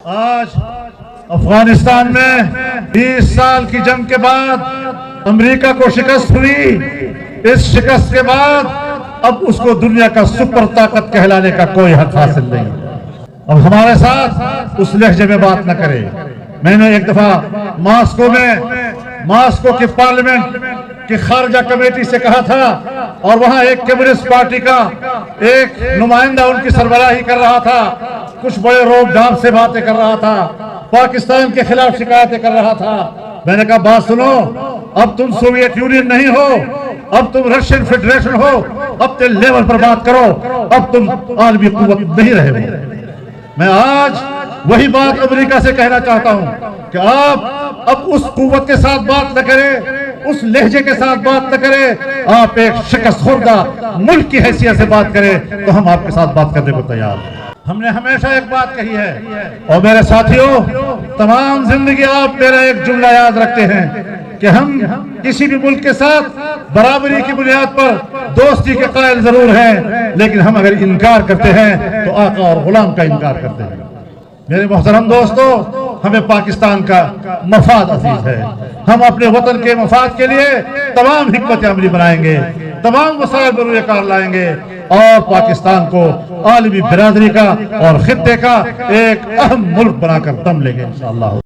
آج افغانستان میں 20 سال کی جنگ کے بعد امریکہ کو شکست ہوئی. اس شکست کے بعد اب اس کو دنیا کا سپر طاقت کہلانے کا کوئی حق حاصل نہیں. اب ہمارے ساتھ اس لہجے میں بات نہ کرے. میں نے ایک دفعہ ماسکو کی پارلیمنٹ کی خارجہ کمیٹی سے کہا تھا، اور وہاں ایک کمیونسٹ پارٹی کا ایک نمائندہ ان کی سربراہی کر رہا تھا، کچھ بڑے روک ڈھانپ سے باتیں کر رہا تھا، پاکستان کے خلاف شکایتیں کر رہا تھا. میں نے کہا بات سنو، اب تم سوویت یونین نہیں ہو، اب تم رشین فیڈریشن ہو، اپنے لیول پر بات کرو، اب تم عالمی قوت نہیں رہے ہو. میں آج وہی بات امریکہ سے کہنا چاہتا ہوں کہ آپ اب اس قوت کے ساتھ بات نہ کریں، اس لہجے کے ساتھ بات نہ کریں. آپ ایک شکست خوردہ ملک کی حیثیت سے بات کریں تو ہم آپ کے ساتھ بات کرنے کو تیار ہیں. ہم نے ہمیشہ ایک بات کہی ہے، اور میرے ساتھیوں، تمام زندگی آپ میرا ایک جملہ یاد رکھتے ہیں کہ ہم کسی بھی ملک کے ساتھ برابری کی بنیاد پر دوستی کے قائل ضرور ہیں، لیکن ہم اگر انکار کرتے ہیں تو آقا اور غلام کا انکار کرتے ہیں. میرے محترم دوستو، ہمیں پاکستان کا مفاد عزیز ہے. ہم اپنے وطن کے مفاد کے لیے تمام حکمت عملی بنائیں گے، تمام وسائل بروئے کار لائیں گے، اور پاکستان کو عالمی برادری کا اور خطے کا ایک اہم ملک بنا کر دم لیں گے انشاءاللہ.